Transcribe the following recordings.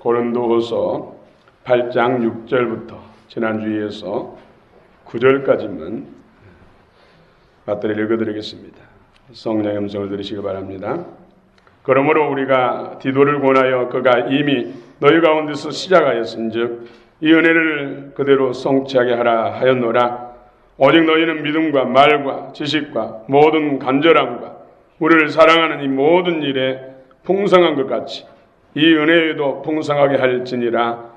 고린도후서 8장 6절부터 지난주에서 9절까지만 맞들이 읽어드리겠습니다. 성령의 음성을 들으시기 바랍니다. 그러므로 우리가 디도를 권하여 그가 이미 너희 가운데서 시작하였은즉 이 은혜를 그대로 성취하게 하라 하였노라. 오직 너희는 믿음과 말과 지식과 모든 간절함과 우리를 사랑하는 이 모든 일에 풍성한 것 같이 이 은혜에도 풍성하게 할지니라.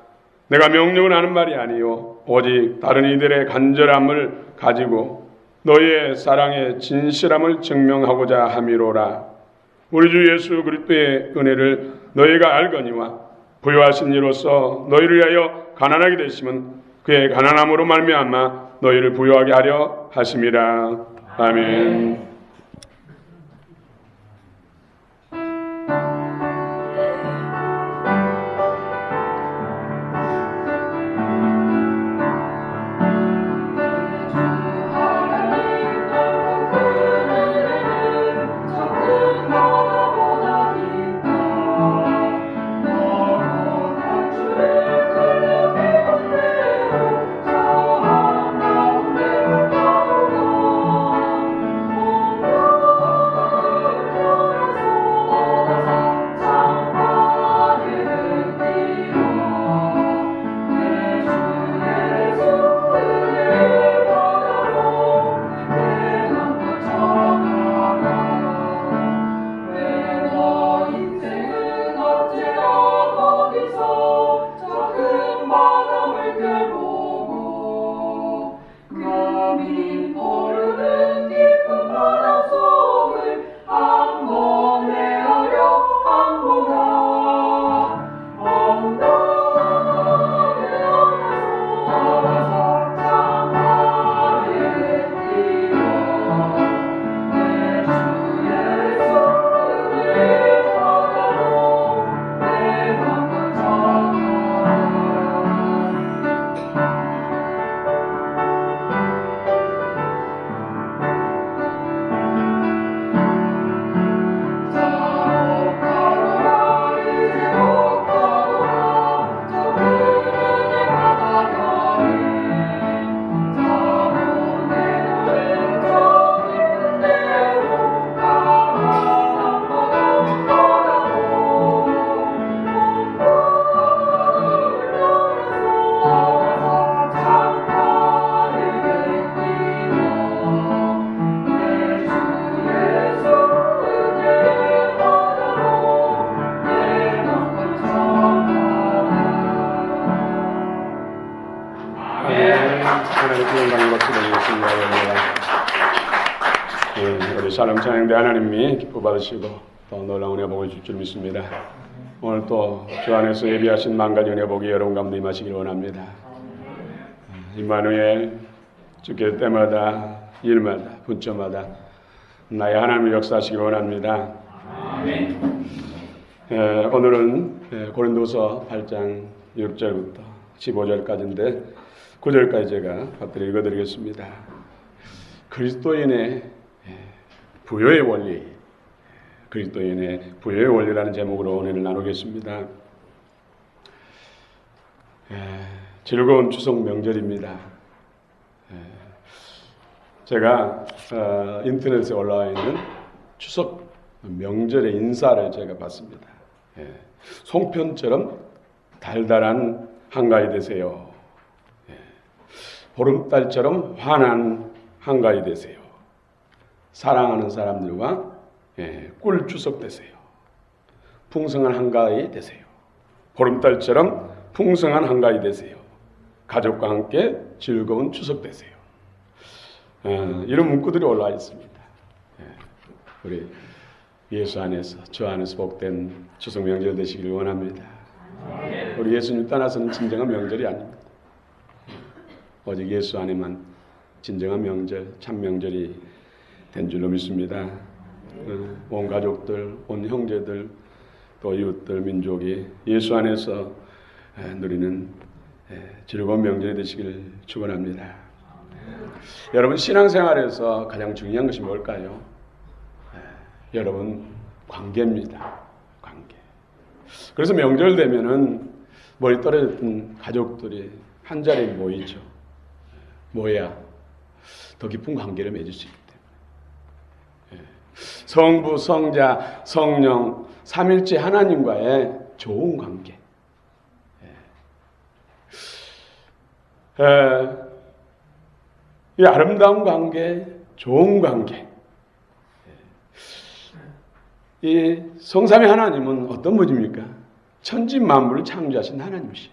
내가 명령을 하는 말이 아니요 오직 다른 이들의 간절함을 가지고 너희의 사랑의 진실함을 증명하고자 함이로라. 우리 주 예수 그리스도의 은혜를 너희가 알거니와 부요하신 이로써 너희를 위하여 가난하게 되심은 그의 가난함으로 말미암아 너희를 부요하게 하려 하심이라. 아멘. 우리 샬롬 찬양대 하나님이 기뻐 받으시고 또 놀라운 은혜 복을 줄 줄 믿습니다. 오늘 또 주 안에서 예비하신 만 가지 은혜 복이 여러분 가운데 임하시길 원합니다. 임마누엘, 주께 때마다 일마다 분점마다 나의 하나님을 역사하시길 원합니다. 아멘. 오늘은 고린도서 8장 6절부터 15절까지인데 9절까지 제가 받들어 읽어드리겠습니다. 그리스도인의 부요의 원리, 그리스도인의 부요의 원리라는 제목으로 은혜를 나누겠습니다. 즐거운 추석 명절입니다. 제가 인터넷에 올라와 있는 추석 명절의 인사를 제가 봤습니다. 송편처럼 달달한 한가위 되세요. 보름달처럼 환한 한가위 되세요. 사랑하는 사람들과 꿀 추석 되세요. 풍성한 한가위 되세요. 보름달처럼 풍성한 한가위 되세요. 가족과 함께 즐거운 추석 되세요. 이런 문구들이 올라와 있습니다. 우리 예수 안에서, 주 안에서 복된 추석 명절 되시길 원합니다. 우리 예수님 떠나서는 진정한 명절이 아닙니다. 오직 예수 안에만 진정한 명절, 참 명절이 된 줄로 믿습니다. 온 가족들, 온 형제들, 또 이웃들, 민족이 예수 안에서 누리는 즐거운 명절이 되시길 축원합니다. 여러분, 신앙생활에서 가장 중요한 것이 뭘까요? 여러분, 관계입니다. 관계. 그래서 명절 되면은 머리 떨어졌던 가족들이 한 자리에 모이죠. 모여야 더 깊은 관계를 맺을 수 있기 때문에. 성부, 성자, 성령, 삼일째 하나님과의 좋은 관계. 이 아름다운 관계, 좋은 관계. 이 성삼위 하나님은 어떤 분입니까? 천지 만물을 창조하신 하나님이시.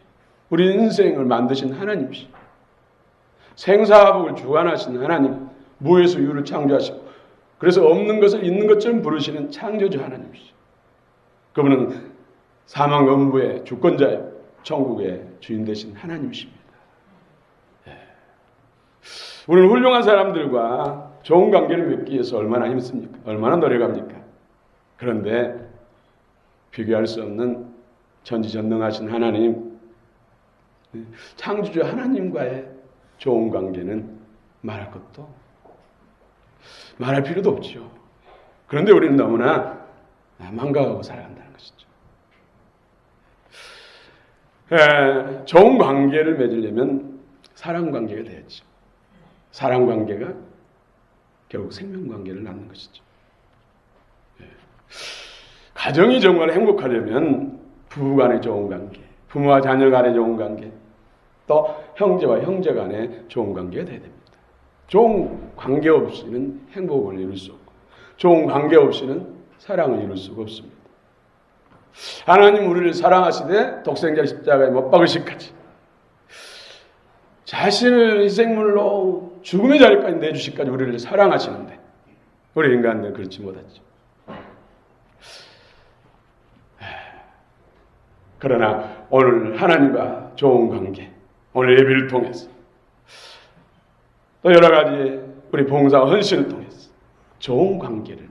우리 인생을 만드신 하나님이시. 생사화복을 주관하신 하나님, 무에서 유를 창조하시고, 그래서 없는 것을 있는 것처럼 부르시는 창조주 하나님이시. 그분은 사망 음부의 주권자요, 천국의 주인 되신 하나님이십니다. 우리는 훌륭한 사람들과 좋은 관계를 맺기 위해서 얼마나 힘씁니까? 얼마나 노력합니까? 그런데 비교할 수 없는 전지전능하신 하나님, 창조주 하나님과의 좋은 관계는 말할 것도 말할 필요도 없죠. 그런데 우리는 너무나 망각하고 살아간다는 것이죠. 좋은 관계를 맺으려면 사랑 관계가 돼야죠. 사랑 관계가 결국 생명 관계를 낳는 것이죠. 가정이 정말 행복하려면 부부 간의 좋은 관계, 부모와 자녀 간의 좋은 관계, 또 형제와 형제 간의 좋은 관계가 돼야 됩니다. 좋은 관계 없이는 행복을 이룰 수 없고, 좋은 관계 없이는 사랑을 이룰 수가 없습니다. 하나님 우리를 사랑하시되 독생자 십자가에 못 박으시기까지 자신을 희생물로 죽음의 자리까지 내주시기까지 우리를 사랑하시는데 우리 인간들은 그렇지 못하죠. 그러나 오늘 하나님과 좋은 관계, 오늘 예비를 통해서 또 여러 가지 우리 봉사와 헌신을 통해서 좋은 관계를,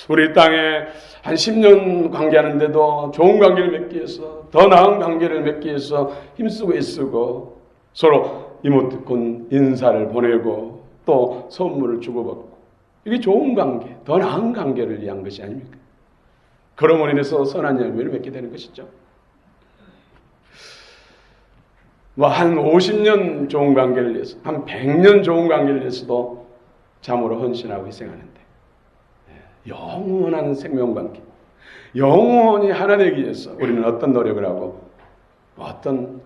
우리 땅에 한 10년 관계하는데도 좋은 관계를 맺기 위해서, 더 나은 관계를 맺기 위해서 힘쓰고 애쓰고 서로 이모티콘 인사를 보내고 또 선물을 주고받고, 이게 좋은 관계, 더 나은 관계를 위한 것이 아닙니까? 그러므로 인해서 선한 열매를 맺게 되는 것이죠. 한 50년 좋은 관계를 위해서, 한 100년 좋은 관계를 위해서도 참으로 헌신하고 희생하는데, 영원한 생명관계, 영원히 하나 되기 위해서 우리는 어떤 노력을 하고 어떤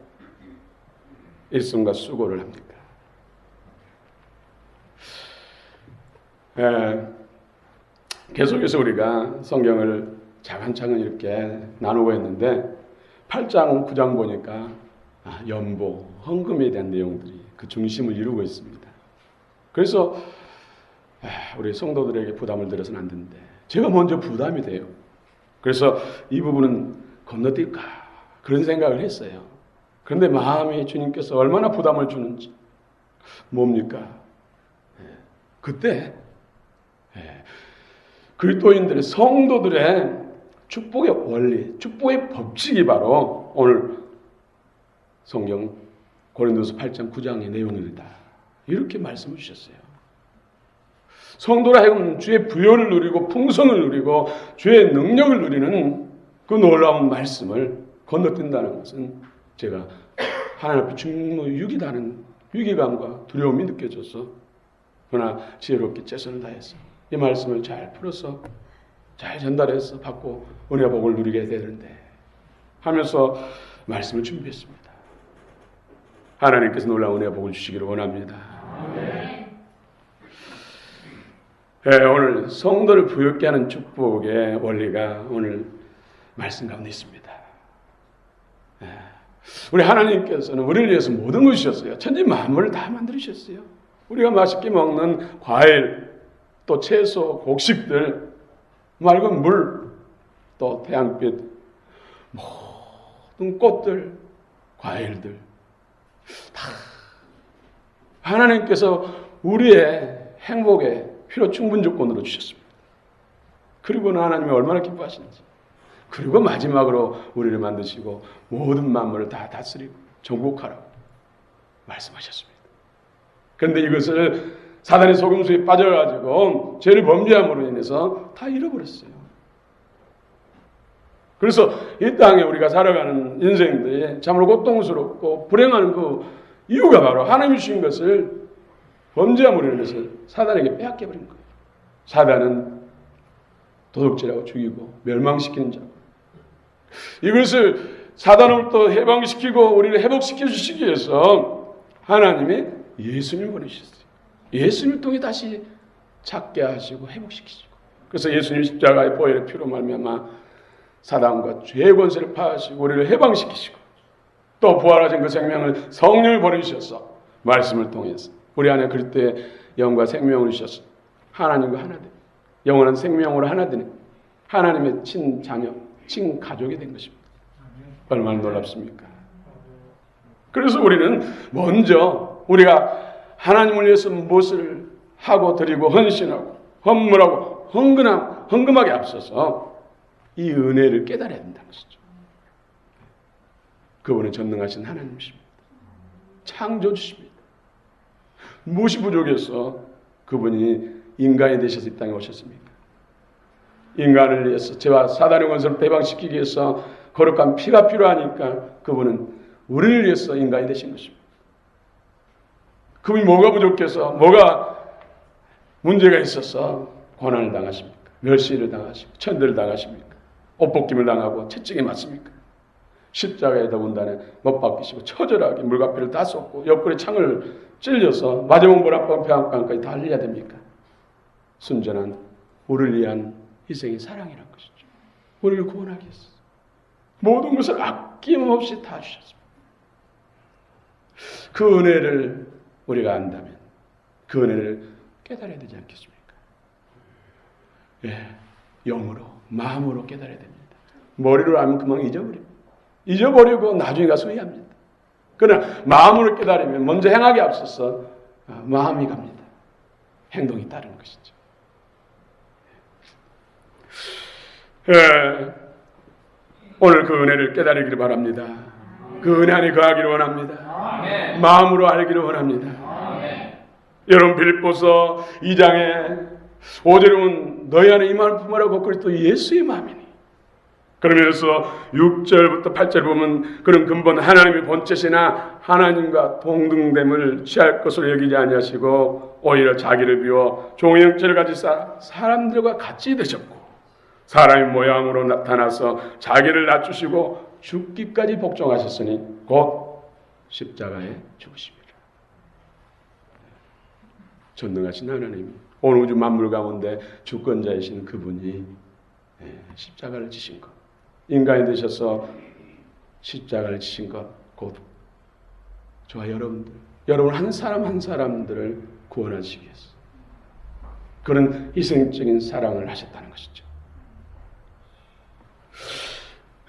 일승과 수고를 합니까? 계속해서 우리가 성경을 차근차근 이렇게 나누고 있는데 8장, 9장 보니까 연보, 헌금에 대한 내용들이 그 중심을 이루고 있습니다. 그래서 우리 성도들에게 부담을 들어서는 안 되는데 제가 먼저 부담이 돼요. 그래서 이 부분은 건너뛸까 그런 생각을 했어요. 그런데 마음이 주님께서 얼마나 부담을 주는지, 뭡니까? 그때 그리스도인들의 성도들의 축복의 원리, 축복의 법칙이 바로 오늘 성경 고린도서 8장 9장의 내용이다. 이렇게 말씀을 주셨어요. 성도라 하여금 주의 부요를 누리고 풍성을 누리고 주의 능력을 누리는 그 놀라운 말씀을 건너뛴다는 것은 제가 하나님 앞에 충무 유기다는 위기감과 두려움이 느껴져서 그러나 지혜롭게 최선을 다해서 이 말씀을 잘 풀어서 잘 전달해서 받고 은혜와 복을 누리게 되는데 하면서 말씀을 준비했습니다. 하나님께서 놀라운 은혜와 복을 주시기를 원합니다. 오늘 성도를 부유케 하는 축복의 원리가 오늘 말씀 가운데 있습니다. 우리 하나님께서는 우리를 위해서 모든 것을 주셨어요. 천지 만물을 다 만들으셨어요. 우리가 맛있게 먹는 과일, 또 채소, 곡식들, 맑은 물, 또 태양빛, 모든 꽃들, 과일들 다 하나님께서 우리의 행복의 필요 충분 조건으로 주셨습니다. 그리고는 하나님이 얼마나 기뻐하시는지, 그리고 마지막으로 우리를 만드시고 모든 만물을 다 다스리고 정복하라고 말씀하셨습니다. 그런데 이것을 사단의 속임수에 빠져가지고 죄를 범죄함으로 인해서 다 잃어버렸어요. 그래서 이 땅에 우리가 살아가는 인생들이 참으로 고통스럽고 불행한 그 이유가 바로 하나님이 주신 것을 범죄함으로 인해서 사단에게 빼앗겨버린 거예요. 사단은 도둑질하고 죽이고 멸망시키는 자. 이것을 사단으로부터 해방시키고 우리를 회복시켜 주시기 위해서 하나님이 예수님을 보내셨어요. 예수님을 통해 다시 찾게 하시고 회복시키시고, 그래서 예수님 십자가의 보혈의 피로 말미암아 사단과 죄의 권세를 파하시고 우리를 해방시키시고, 또 부활하신 그 생명을 성령을 보내주셔서 말씀을 통해서 우리 안에 그리스도의 영과 생명을 주셔서 하나님과 하나 되는, 영원한 생명으로 하나 되는 하나님의 친자녀, 친가족이 된 것입니다. 얼마나 놀랍습니까? 그래서 우리는 먼저 우리가 하나님을 위해서 무엇을 하고 드리고 헌신하고 헌물하고 헌금하게 앞서서 이 은혜를 깨달아야 된다는 것이죠. 그분은 전능하신 하나님이십니다. 창조주십니다. 무엇이 부족해서 그분이 인간이 되셔서 이 땅에 오셨습니까? 인간을 위해서, 죄와 사단의 권세를 대방시키기 위해서 거룩한 피가 필요하니까 그분은 우리를 위해서 인간이 되신 것입니다. 그분이 뭐가 부족해서, 뭐가 문제가 있어서 고난을 당하십니까? 멸시를 당하시고 천대를 당하십니까? 옷벗김을 당하고 채찍에 맞습니까? 십자가에 더군다나 못 박히시고 처절하게 물과피를 다 쏟고 옆구리 창을 찔려서 마지막 모락방 폐암강까지 다 흘려야 됩니까? 순전한 우리를 위한 희생이 사랑이란 것이죠. 우리를 구원하기 위해서 모든 것을 아낌없이 다 주셨습니다. 그 은혜를 우리가 안다면 그 은혜를 깨달아야 되지 않겠습니까? 예, 영으로, 마음으로 깨달아야 됩니다. 머리로 알면 금방 잊어버리고 나중에 가서 후회합니다. 그러나 마음으로 깨달으면 먼저 행하기 앞서서 마음이 갑니다. 행동이 따르는 것이죠. 예, 오늘 그 은혜를 깨달으기를 바랍니다. 그 은혜 안에 거하기를 원합니다. 아멘. 마음으로 알기를 원합니다. 아멘. 여러분 빌립보서 2장에 5절에 보면 너희 안에 임하는 품으라고 그리스도 예수의 마음이니, 그러면서 6절부터 8절 보면 그런 근본 하나님의 본체시나 하나님과 동등됨을 취할 것으로 여기지 아니하시고 오히려 자기를 비워 종의 형체를 가지사 사람들과 같이 되셨고 사람의 모양으로 나타나서 자기를 낮추시고 죽기까지 복종하셨으니 곧 십자가에 죽으십니다. 전능하신 하나님이 온 우주 만물 가운데 주권자이신 그분이 십자가를 지신 것, 인간이 되셔서 십자가를 지신 것, 곧 저와 여러분 한 사람 한 사람들을 구원하시기 위해서 그런 희생적인 사랑을 하셨다는 것이죠.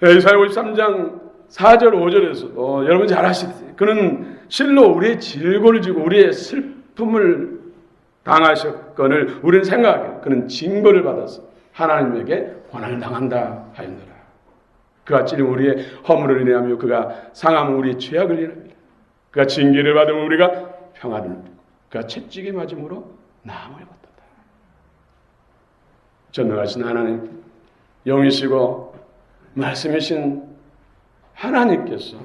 이사야 53장 4절 5절에서도 여러분 잘 아시듯이 그는 실로 우리의 질고를 지고 우리의 슬픔을 당하셨거늘 우리는 생각하기에 그는 징벌을 받아서 하나님에게 고난을 당한다 하였노라. 그가 찔린 우리의 허물을 인하며 그가 상함은 우리의 죄악을 인합니다. 그가 징계를 받으면 우리가 평안을 누리고 그가 채찍에 맞음으로 나음을 받았다. 전능하신 하나님, 영이시고 말씀이신 하나님께서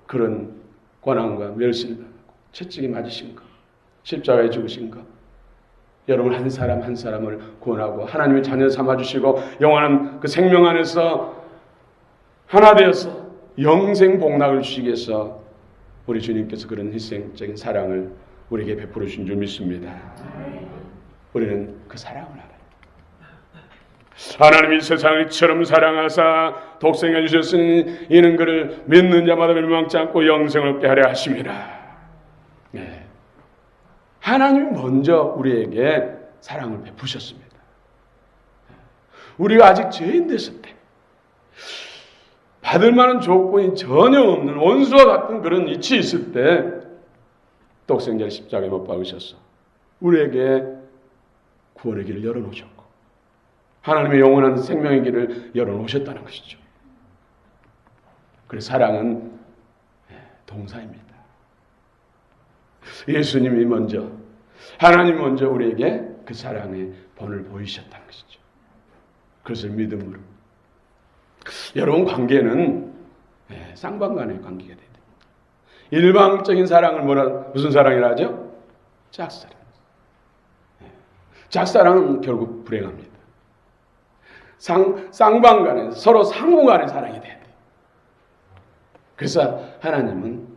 그런 고난과 멸시를 당하고 채찍에 맞으신 것, 십자가에 죽으신 것, 여러분 한 사람 한 사람을 구원하고 하나님의 자녀 삼아주시고 영원한 그 생명 안에서 하나 되어서 영생 복락을 주시기 위해서 우리 주님께서 그런 희생적인 사랑을 우리에게 베풀어 주신 줄 믿습니다. 우리는 그 사랑을 알아요. 하나님이 세상을 이처럼 사랑하사 독생해 주셨으니 이는 그를 믿는 자마다 멸망치 않고 영생을 얻게 하려 하심이라. 네. 하나님이 먼저 우리에게 사랑을 베푸셨습니다. 우리가 아직 죄인 됐을 때 받을 만한 조건이 전혀 없는 원수와 같은 그런 이치 있을 때 독생자를 십자가에 못 박으셔서 우리에게 구원의 길을 열어놓으셨고 하나님의 영원한 생명의 길을 열어놓으셨다는 것이죠. 그래서 사랑은 동사입니다. 예수님이 먼저, 하나님 먼저 우리에게 그 사랑의 본을 보이셨다는 것이죠. 그것을 믿음으로 여러분, 관계는 쌍방간의 관계가 돼야 됩니다. 일방적인 사랑을 무슨 사랑이라 하죠? 짝사랑. 짝사랑은 결국 불행합니다. 쌍방간에 서로 상호간의 사랑이 돼야 돼요. 그래서 하나님은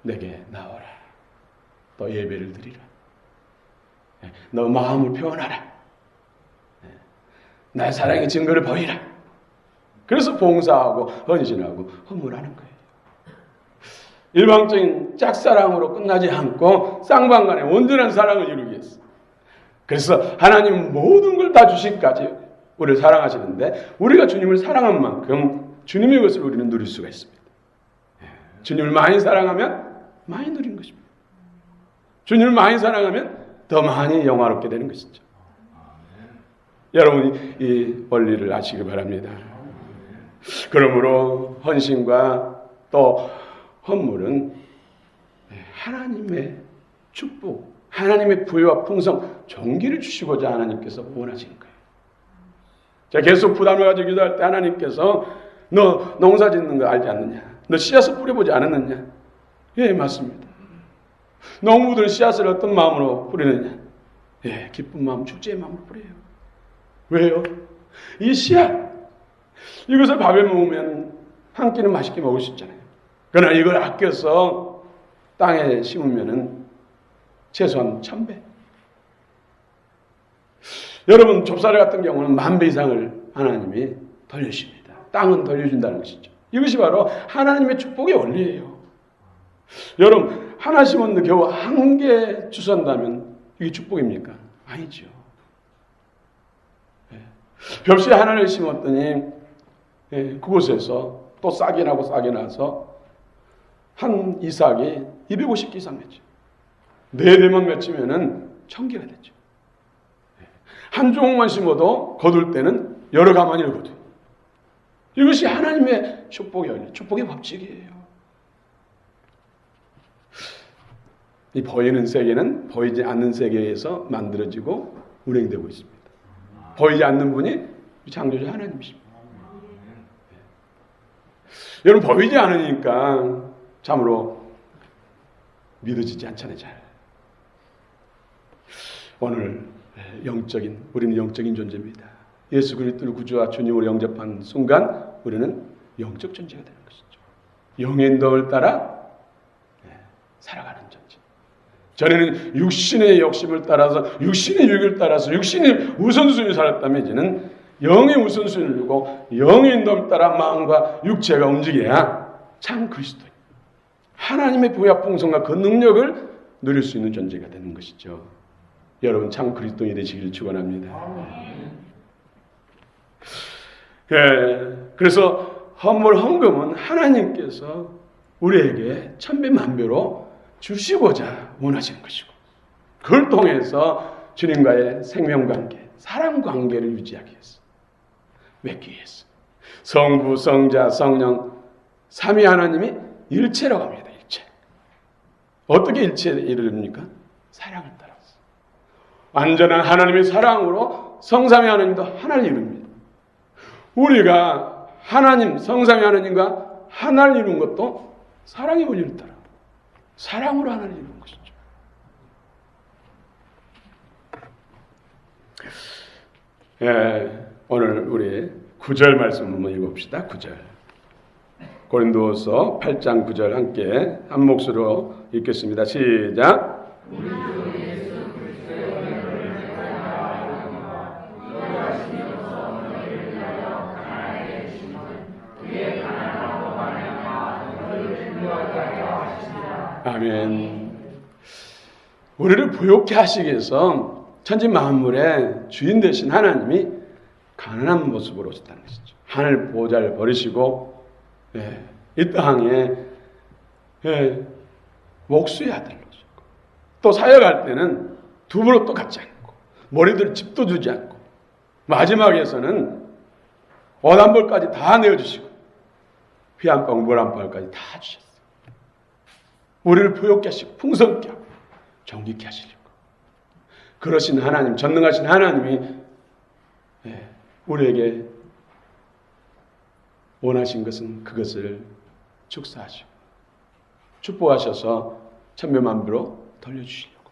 내게 나와라. 너 예배를 드리라. 너 마음을 표현하라. 나의 사랑의 증거를 보이라. 그래서 봉사하고 헌신하고 헌물하는 거예요. 일방적인 짝사랑으로 끝나지 않고 쌍방간의 온전한 사랑을 이루기 위해서. 그래서 하나님은 모든 걸 다 주시기까지 우리를 사랑하시는데, 우리가 주님을 사랑한 만큼 주님의 것을 우리는 누릴 수가 있습니다. 주님을 많이 사랑하면 많이 누리는 것입니다. 주님을 많이 사랑하면 더 많이 영화롭게 되는 것이죠. 여러분이 이 원리를 아시기 바랍니다. 그러므로 헌신과 또 헌물은 하나님의 축복, 하나님의 부유와 풍성, 종기를 주시고자 하나님께서 원하시는 거예요. 제가 계속 부담을 가지고 기도할 때 하나님께서 너 농사 짓는 거 알지 않느냐? 너 씨앗을 뿌려보지 않았느냐? 예, 맞습니다. 농부들은 씨앗을 어떤 마음으로 뿌리느냐? 예, 기쁜 마음, 축제의 마음으로 뿌려요. 왜요? 이 씨앗, 이것을 밥에 먹으면 한 끼는 맛있게 먹을 수 있잖아요. 그러나 이걸 아껴서 땅에 심으면은 최소한 1000배. 여러분, 좁쌀 같은 경우는 10,000배 이상을 하나님이 돌려주십니다. 땅은 돌려준다는 것이죠. 이것이 바로 하나님의 축복의 원리예요. 여러분, 하나 심었는데 겨우 한 개 주선다면 이게 축복입니까? 아니죠. 벽시에 하나를 심었더니 그곳에서 또 싹이 나고 싹이 나서 한 이삭이 250개 이상 맺죠. 4대만 맺히면은 1000개가 되죠. 한 종만 심어도 거둘 때는 여러 가마니를 거둬요. 이것이 하나님의 축복의 원리, 축복의 법칙이에요. 이 보이는 세계는 보이지 않는 세계에서 만들어지고 운행되고 있습니다. 보이지 않는 분이 창조주 하나님이십니다. 여러분, 보이지 않으니까 참으로 믿어지지 않잖아요. 잘. 오늘 우리는 영적인 존재입니다. 예수 그리스도를 구주와 주님으로 영접한 순간 우리는 영적 존재가 되는 것이죠. 영의 인도를 따라 살아가는 존재. 전에는 육신의 욕심을 따라서, 육신의 유익을 따라서, 육신의 우선순위를 살았다면 이제는 영의 우선순위를 두고 영의 인도를 따라 마음과 육체가 움직여야 참 그리스도인, 하나님의 부와 풍성과 그 능력을 누릴 수 있는 존재가 되는 것이죠. 여러분, 참 그리스도인이 되시기를 축원합니다. 그래서 헌물 헌금은 하나님께서 우리에게 1000배 만배로 주시고자 원하시는 것이고, 그걸 통해서 주님과의 생명관계, 사랑관계를 유지하기 위해서, 맺기 위해서 성부, 성자, 성령 삼위 하나님이 일체라고 합니다. 일체. 어떻게 일체를 이루십니까? 사랑을 따라서. 완전한 하나님의 사랑으로 성삼위 하나님도 하나를 이룹니다. 우리가 하나님, 성삼위 하나님과 하나를 이룬 것도 사랑의 원리를 따라 사랑으로 하나를 이룬 것이죠. 오늘 우리 9절 말씀 한번 읽어봅시다. 9절. 고린도서 8장 9절 함께 한 목소리로 읽겠습니다. 시작. 아멘. 우리를 부욕케 하시기 위해서 천지 만물의 주인 되신 하나님이 가난한 모습으로 오셨다는 것이죠. 하늘 보좌를 버리시고 이 땅에 목수의 아들로 오셨고, 또 사역할 때는 두부로 또 갖지 않고 머리들 집도 주지 않고 마지막에서는 옷 한 벌까지 다 내어주시고 피 한 방 물 한 방울까지 다 주셨어요. 우리를 부욕케 하시고 풍성케 하고 정직케 하시려고. 그러신 하나님, 전능하신 하나님이 우리에게 원하신 것은 그것을 축사하시고 축복하셔서 천배만배로 돌려주시려고,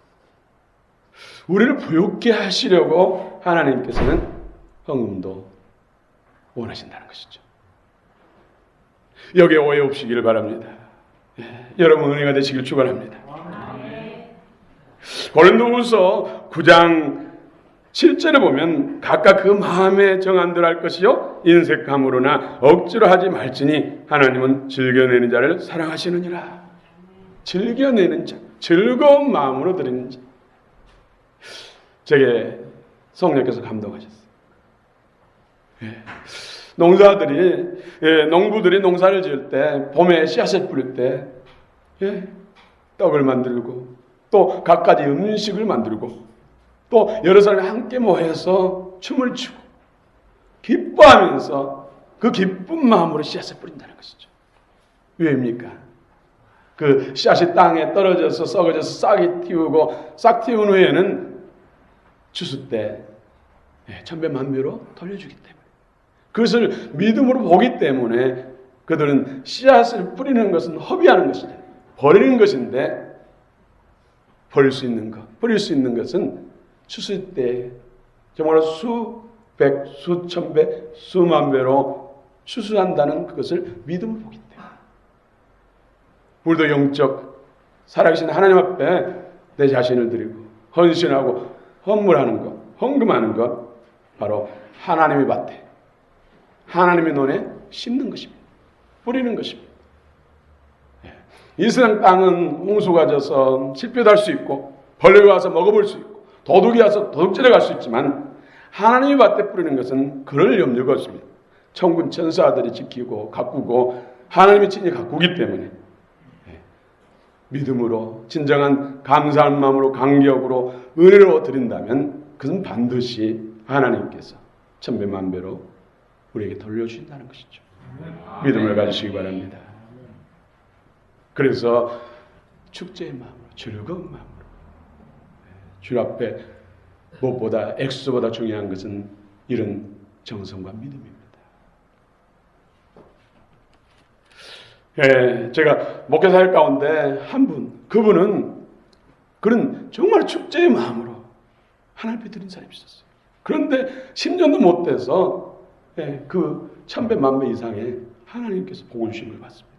우리를 부욕케 하시려고 하나님께서는 헌금도 원하신다는 것이죠. 여기에 오해 없으기를 바랍니다. 여러분 은혜가 되시길 축원합니다. 고린도후서 9장 7절에 보면 각각 그 마음에 정한대로 할 것이요 인색함으로나 억지로 하지 말지니 하나님은 즐겨내는 자를 사랑하시느니라. 즐겨내는 자, 즐거운 마음으로 드리는 자. 제게 성령께서 감동하셨어요. 농부들이 농사를 지을 때, 봄에 씨앗을 뿌릴 때, 떡을 만들고, 또 갖가지 음식을 만들고, 또 여러 사람이 함께 모여서 춤을 추고, 기뻐하면서 그 기쁜 마음으로 씨앗을 뿌린다는 것이죠. 왜입니까? 그 씨앗이 땅에 떨어져서 썩어져서 싹이 틔우고, 싹 틔운 후에는 추수 때 천배만배로 돌려주기 때문에, 그것을 믿음으로 보기 때문에 그들은 씨앗을 뿌리는 것은 허비하는 것이죠. 버리는 것인데 버릴 수 있는 것, 버릴 수 있는 것은 추수 때 정말 수백, 수천배, 수만배로 추수한다는 그것을 믿음으로 보기 때문에, 우리도 영적 살아계신 하나님 앞에 내 자신을 드리고 헌신하고 헌물하는 것, 헌금하는 것, 바로 하나님의 밭에, 하나님의 논에 심는 것입니다. 뿌리는 것입니다. 이 세상 땅은 홍수가 져서 실패도 할 수 있고, 벌레가 와서 먹어볼 수 있고, 도둑이 와서 도둑질해 갈 수 있지만, 하나님의 밭에 뿌리는 것은 그럴 염려가 없습니다. 천군 천사들이 지키고 가꾸고 하나님의 친히 가꾸기 때문에 믿음으로, 진정한 감사한 마음으로, 간격으로, 은혜로 드린다면 그것은 반드시 하나님께서 천배만배로 우리에게 돌려주신다는 것이죠. 믿음을 가지시기 바랍니다. 그래서 축제의 마음으로, 즐거운 마음으로, 주 앞에 무엇보다 액수보다 중요한 것은 이런 정성과 믿음입니다. 제가 목회사역 가운데 한 분, 그분은 그런 정말 축제의 마음으로 하나님 앞에 드린 사람이 있었어요. 그런데 10년도 못 돼서 그 천배 만배 이상의 하나님께서 복을 주신 걸 봤습니다.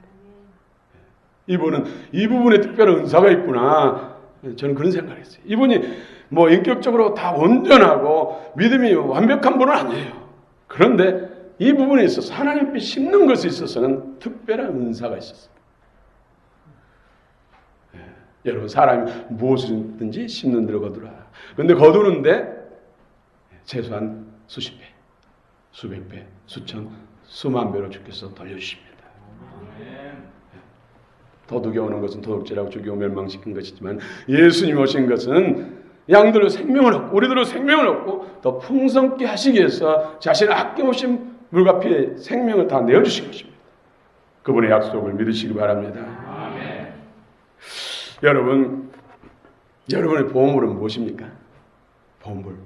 이분은 이 부분에 특별한 은사가 있구나, 저는 그런 생각을 했어요. 이분이 뭐 인격적으로 다 온전하고 믿음이 완벽한 분은 아니에요. 그런데 이 부분에 있어서 하나님 앞에 심는 것에 있어서는 특별한 은사가 있었어요. 여러분, 사람이 무엇이든지 심는 대로 거두라. 그런데 거두는데 최소한 수십 배, 수백 배, 수천, 수만 배로 주께서 돌려주십니다. 도둑이 오는 것은 도둑질하고 죽이고 멸망시킨 것이지만, 예수님 오신 것은 양들로 생명을 얻고 우리들로 생명을 얻고 더 풍성케 하시기 위해서 자신의 아낌없이 물과 피의 생명을 다 내어주신 것입니다. 그분의 약속을 믿으시기 바랍니다. 아멘. 여러분, 여러분의 보물은 무엇입니까? 보물.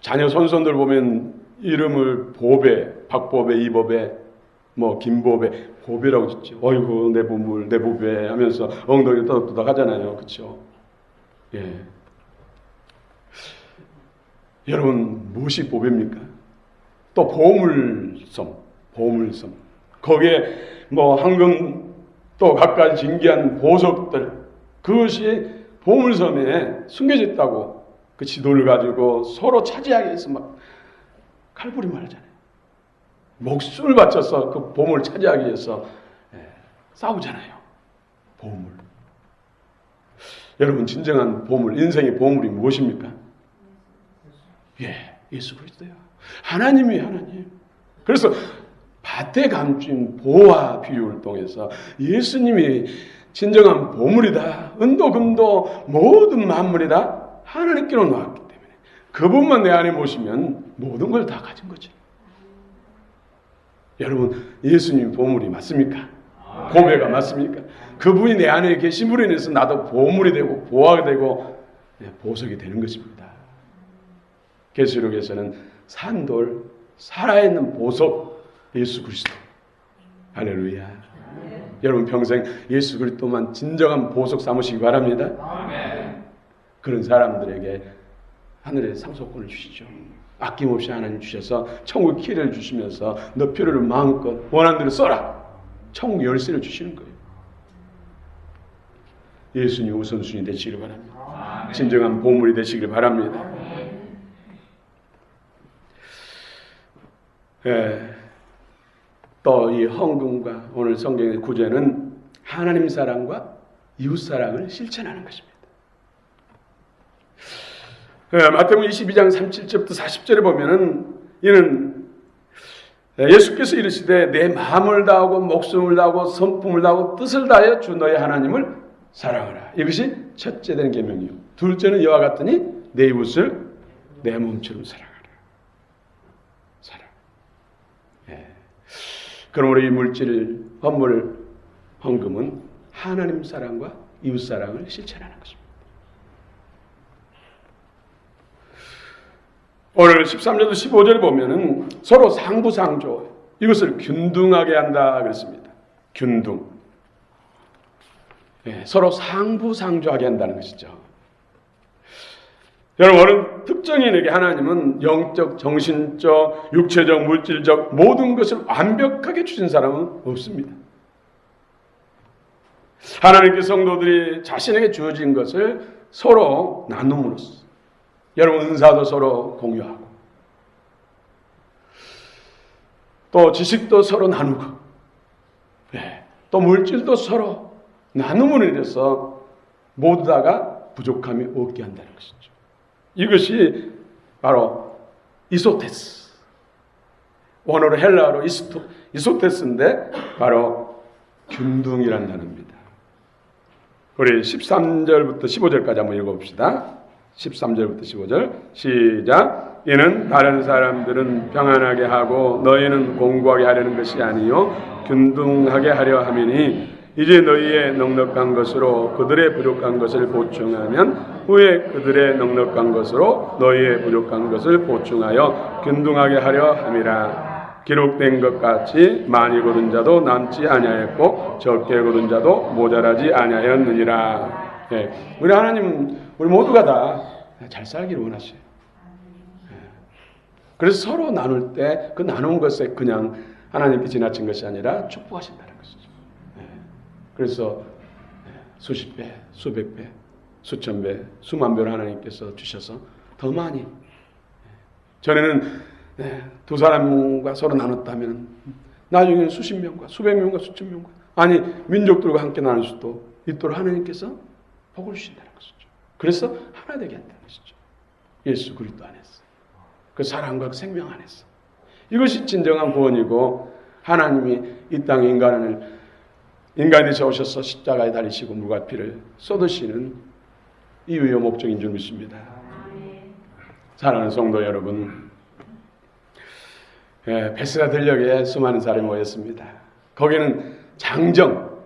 자녀 손손들 보면 이름을 보배, 박보배, 이보배, 김보배, 보배라고 짓죠. 어이구, 내 보물, 내 보배 하면서 엉덩이를 떠덕떠덕 하잖아요. 그렇죠? 예. 여러분, 무엇이 보배입니까? 또 보물섬. 거기에 황금 또 각가지 진귀한 보석들, 그것이 보물섬에 숨겨져 있다고 그 지도를 가지고 서로 차지하기 위해서 막 칼부림을 하잖아요. 목숨을 바쳐서 그 보물을 차지하기 위해서 싸우잖아요. 보물. 여러분, 진정한 보물, 인생의 보물이 무엇입니까? 예수 그리스도요. 하나님이 하나님. 그래서 밭에 감춘 보화 비유를 통해서 예수님이 진정한 보물이다. 은도 금도 모든 만물이다. 하나님께로 나왔기 때문에 그분만 내 안에 모시면 모든 걸 다 가진 거죠. 여러분, 예수님 보물이 맞습니까? 고배가 맞습니까? 그분이 내 안에 계심으로 인해서 나도 보물이 되고 보화가 되고 보석이 되는 것입니다. 계시록에서는 산돌, 살아있는 보석, 예수 그리스도. 할렐루야. 여러분 평생 예수 그리스도만 진정한 보석 삼으시기 바랍니다. 그런 사람들에게 하늘의 상속권을 주시죠. 아낌없이 하나님 주셔서 천국 키를 주시면서 너 필요를 마음껏 원하는 대로 써라. 천국 열쇠를 주시는 거예요. 예수님 우선순위 되시길 바랍니다. 진정한 보물이 되시길 바랍니다. 또 이 헌금과 오늘 성경의 구제는 하나님 사랑과 이웃 사랑을 실천하는 것입니다. 마태복음 22장 37절부터 40절에 보면은 이는 예수께서 이르시되 내 마음을 다하고 목숨을 다하고 성품을 다하고 뜻을 다하여 주 너의 하나님을 사랑하라. 이것이 첫째 된 계명이요. 둘째는 이와 같으니 내 이웃을 내 몸처럼 사랑하라. 사랑. 그러므로 이 물질, 헌물, 헌금은 하나님 사랑과 이웃 사랑을 실천하는 것입니다. 오늘 13절부터 15절에 보면은 서로 상부상조, 이것을 균등하게 한다 그랬습니다. 균등. 서로 상부상조하게 한다는 것이죠. 여러분, 어느 특정인에게 하나님은 영적, 정신적, 육체적, 물질적 모든 것을 완벽하게 주신 사람은 없습니다. 하나님께 성도들이 자신에게 주어진 것을 서로 나눔으로써 여러분 은사도 서로 공유하고 또 지식도 서로 나누고 또 물질도 서로 나눔으로 인해서 모두 다가 부족함이 없게 한다는 것이죠. 이것이 바로 이소테스, 원어로 헬라어로 이소테스인데 바로 균등이라는 단어입니다. 우리 13절부터 15절까지 한번 읽어봅시다. 13절부터 15절 시작. 이는 다른 사람들은 평안하게 하고 너희는 공고하게 하려는 것이 아니요 균등하게 하려 함이니 이제 너희의 넉넉한 것으로 그들의 부족한 것을 보충하면 후에 그들의 넉넉한 것으로 너희의 부족한 것을 보충하여 균등하게 하려 함이라. 기록된 것 같이 많이 거둔 자도 남지 아니하였고 적게 거둔 자도 모자라지 아니하였느니라. 우리 하나님, 우리 모두가 다 잘 살기를 원하셔요. 그래서 서로 나눌 때 그 나눈 것에 그냥 하나님께 지나친 것이 아니라 축복하신다는 것이죠. 그래서 수십 배, 수백 배, 수천 배, 수만 배로 하나님께서 주셔서 더 많이. 전에는 두 사람과 서로 나눴다면 나중에는 수십 명과 수백 명과 수천 명과 아니 민족들과 함께 나눌 수도 있도록 하나님께서 복을 주신다는 것이죠. 그래서 하나 되게 한다는 것이죠. 예수 그리스도 안에서 그 사랑과 그 생명 안에서 이것이 진정한 구원이고 하나님이 이 땅에 인간이 되셔 오셔서 십자가에 달리시고 물과 피를 쏟으시는 이유요 목적인 줄 믿습니다. 사랑하는 성도 여러분, 베스다 들녘에 수많은 사람이 모였습니다. 거기는 장정,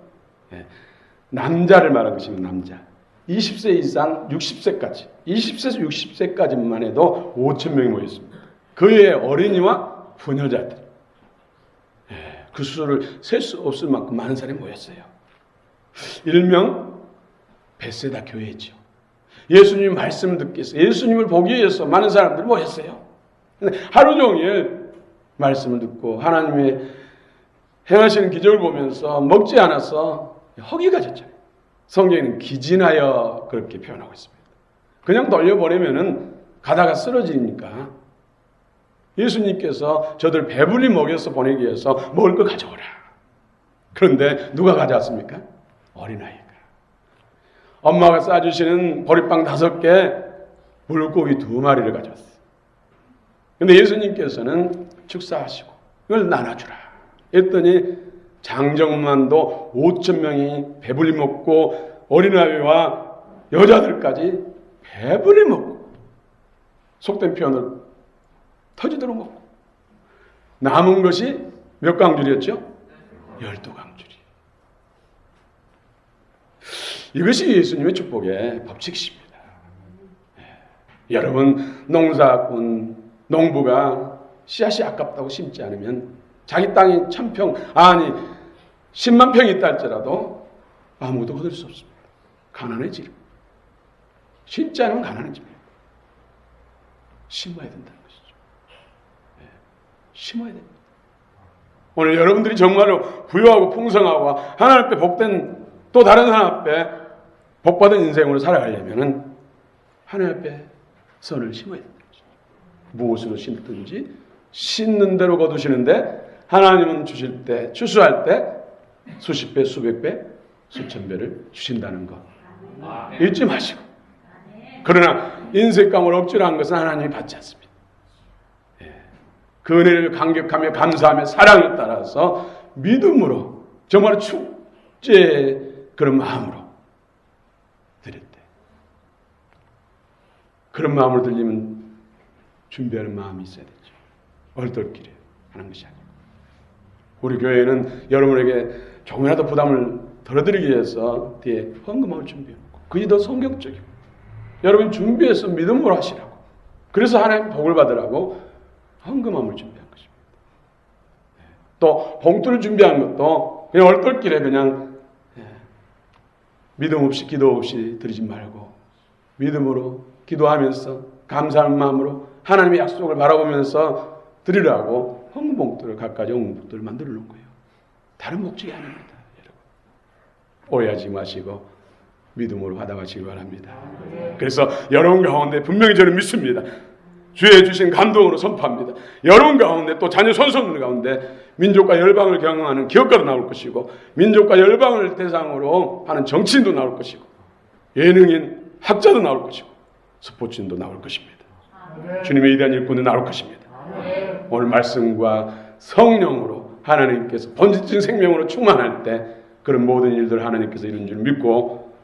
남자를 말하는 것입니다. 남자. 20세 이상 60세까지, 20세에서 60세까지만 해도 5,000명이 모였습니다. 그 외에 어린이와 부녀자들, 그 수를 셀 수 없을 만큼 많은 사람이 모였어요. 일명 베세다 교회죠. 예수님 말씀을 듣기 위해서, 예수님을 보기 위해서 많은 사람들이 모였어요. 하루 종일 말씀을 듣고 하나님의 행하시는 기적을 보면서 먹지 않아서 허기가 졌잖아요. 성경에는 기진하여 그렇게 표현하고 있습니다. 그냥 돌려보내면은 가다가 쓰러지니까 예수님께서 저들 배불리 먹여서 보내기 위해서 먹을 거 가져오라. 그런데 누가 가져왔습니까? 어린아이가. 엄마가 싸주시는 보리빵 5개, 물고기 2마리를 가져왔어요. 그런데 예수님께서는 축사하시고 이걸 나눠주라 했더니 장정만도 5,000명이 배불리 먹고 어린아이와 여자들까지 배불리 먹고 속된 표현을 터지도록 먹고 남은 것이 몇 강줄이었죠? 12강줄이. 이것이 예수님의 축복의 법칙입니다. 여러분 농사꾼 농부가 씨앗이 아깝다고 심지 않으면 자기 땅이 1000평, 아니 10만 평이 있다 할지라도 아무것도 거둘 수 없습니다. 가난해지려. 심지 않으면 가난해집니다. 심어야 된다는 것이죠. 네. 심어야 됩니다. 오늘 여러분들이 정말로 부유하고 풍성하고 하나님 앞에 복된, 또 다른 하나님 앞에 복받은 인생으로 살아가려면 하나님 앞에 선을 심어야 된다는 것이죠. 무엇으로 심든지 심는 대로 거두시는데 하나님은 주실 때, 추수할 때 수십 배, 수백 배, 수천 배를 주신다는 것 잊지 마시고. 그러나 인색감을 억지로 한 것은 하나님이 받지 않습니다. 그 은혜를 감격하며 감사하며 사랑을 따라서 믿음으로 정말 축제의 그런 마음으로 드릴 때, 그런 마음을 들리면 준비하는 마음이 있어야 되죠. 얼떨결에 하는 것이 아니고. 우리 교회는 여러분에게 조금이라도 부담을 덜어드리기 위해서 뒤에 헌금함을 준비했고, 그게 더 성경적이고, 여러분 준비해서 믿음으로 하시라고, 그래서 하나님 복을 받으라고 헌금함을 준비한 것입니다. 또 봉투를 준비한 것도 그냥 얼떨결에 그냥 믿음 없이 기도 없이 드리지 말고 믿음으로 기도하면서 감사하는 마음으로 하나님의 약속을 바라보면서 드리라고 헌금 봉투를, 각가지 헌금 봉투를 만들어 놓은 거예요. 다른 목적이 아닙니다. 여러분 오해하지 마시고 믿음으로 받아가시기 바랍니다. 그래서 여러분 가운데 분명히 저는 믿습니다. 주의 주신 감동으로 선포합니다. 여러분 가운데, 또 자녀 손손들 가운데 민족과 열방을 경영하는 기업가도 나올 것이고, 민족과 열방을 대상으로 하는 정치인도 나올 것이고, 예능인 학자도 나올 것이고, 스포츠인도 나올 것입니다. 주님의 위대한 일꾼도 나올 것입니다. 오늘 말씀과 성령으로 하나님께서 본질적인 생명으로 충만할 때 그런 모든 일들을 하나님께서 이룬 줄 믿고,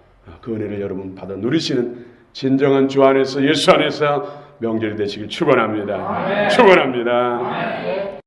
그 은혜를 여러분 받아 누리시는 진정한 주 안에서, 예수 안에서 명절이 되시길 축원합니다. 축원합니다.